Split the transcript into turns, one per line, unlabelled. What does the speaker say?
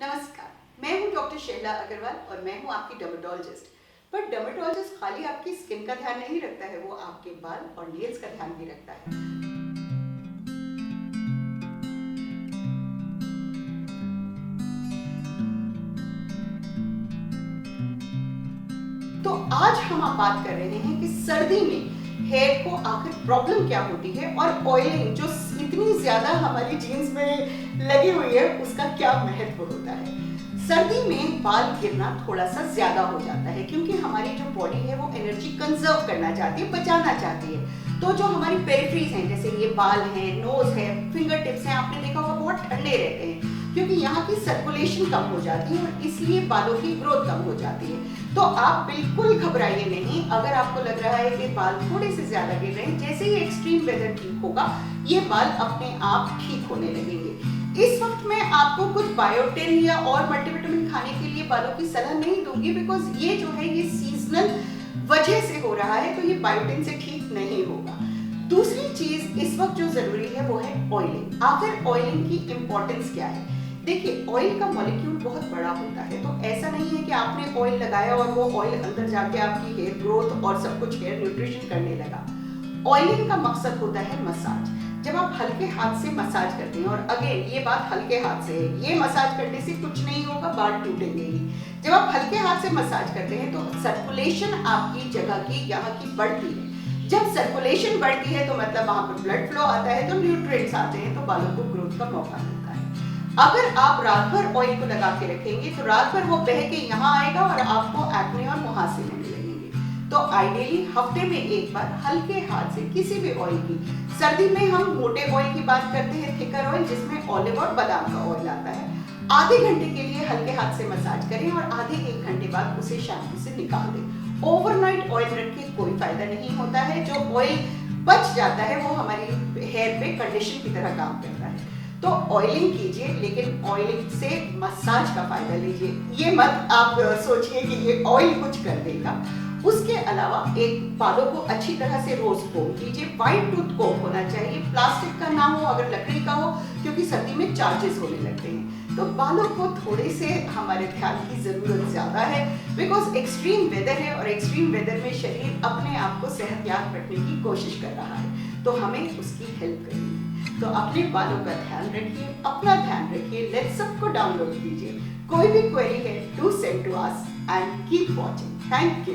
नमस्कार, मैं हूं डॉक्टर शैला अग्रवाल और मैं हूं आपकी डर्मेटोलॉजिस्ट। पर डर्मेटोलॉजिस्ट खाली आपकी स्किन का ध्यान नहीं रखता है, वो आपके बाल और नेल्स का ध्यान भी रखता है। तो आज हम आप बात कर रहे हैं कि सर्दी में हेयर को आखिर प्रॉब्लम क्या होती है और ऑयलिंग जो इतनी ज्यादा हमारी जीन्स में लगी हुई है उसका क्या महत्व होता है। सर्दी में बाल गिरना थोड़ा सा ज्यादा हो जाता है क्योंकि हमारी जो बॉडी है वो एनर्जी कंजर्व करना चाहती है, बचाना चाहती है। तो जो हमारी पेरिफेरीज हैं, जैसे ये बाल हैं, नोज है, फिंगर टिप्स हैं, आपने देखा होगा बहुत ठंडे रहते हैं क्योंकि यहाँ की सर्कुलेशन कम हो जाती है और इसलिए बालों की ग्रोथ कम हो जाती है। तो आप बिल्कुल घबराइए नहीं अगर आपको लग रहा है कि बाल थोड़े से ज्यादा गिर रहे हैं। जैसे ही एक्सट्रीम वेदर ठीक होगा ये बाल अपने आप ठीक होने लगेंगे। इस वक्त मैं आपको कुछ बायोटिन या और मल्टीविटामिन खाने के लिए बालों की सलाह नहीं दूंगी, बिकॉज ये जो है ये सीजनल वजह से हो रहा है, तो ये बायोटिन से ठीक नहीं होगा। दूसरी चीज इस वक्त जो जरूरी है वो है ऑयलिंग। आखिर ऑयलिंग की इंपॉर्टेंस क्या है? देखिए, ऑयल का मॉलिक्यूल बहुत बड़ा होता है, तो ऐसा नहीं है कि आपने ऑयल लगाया और वो ऑयल अंदर जाके आपकी हेयर ग्रोथ और सब कुछ हेयर न्यूट्रिशन करने लगा। ऑयलिंग का मकसद होता है मसाज। जब आप हल्के हाथ से मसाज करते हैं, और अगेन ये बात हल्के हाथ से है, ये मसाज करने से कुछ नहीं होगा, बाल टूटेंगे ही। जब आप हल्के हाथ से मसाज करते हैं तो सर्कुलेशन आपकी जगह की यहाँ की बढ़ती है। जब सर्कुलेशन बढ़ती है तो मतलब वहां पर ब्लड फ्लो आता है, तो न्यूट्रिएंट्स आते हैं, तो बालों को ग्रोथ का मौका मिलता है। अगर आप रात भर ऑयल को लगा के रखेंगे तो रात भर वो बह के यहाँ आएगा और आपको एक्ने और मुहासे होने लगेंगे। तो आइडियली हफ्ते में एक बार हल्के हाथ से किसी भी ऑयल की, सर्दी में हम मोटे ऑयल की बात करते हैं, थिकर ऑयल जिसमें ऑलिव और बादाम का ऑयल आता है, आधे घंटे के लिए हल्के हाथ से मसाज करें और आधे एक घंटे बाद उसे शैम्पू से निकाल दें। ओवरनाइट ऑयल रख के कोई फायदा नहीं होता है। जो ऑयल बच जाता है वो हमारी हेयर पे कंडीशन की तरह काम करता है। तो ऑयलिंग कीजिए, लेकिन ऑयलिंग से मसाज का फायदा लीजिए। ये मत आप सोचिए कि ये ऑयल कुछ कर देगा। उसके अलावा एक बालों को अच्छी तरह से रोज कोम कीजिए। व्हाइट टूथ कोम होना चाहिए, प्लास्टिक का ना हो, अगर लकड़ी का हो, क्योंकि सर्दी में चार्जेस होने लगते हैं। तो बालों को थोड़े से हमारे ध्यान की जरूरत ज्यादा है, बिकॉज एक्सट्रीम वेदर है और एक्सट्रीम वेदर में शरीर अपने आप को सेहतयाब रखने की कोशिश कर रहा है, तो हमें उसकी हेल्प करनी है। तो अपने बालों का ध्यान रखिए, अपना ध्यान रखिए। लेट्स सबको डाउनलोड कीजिए। कोई भी क्वेरी है, do send to us and keep watching. Thank you.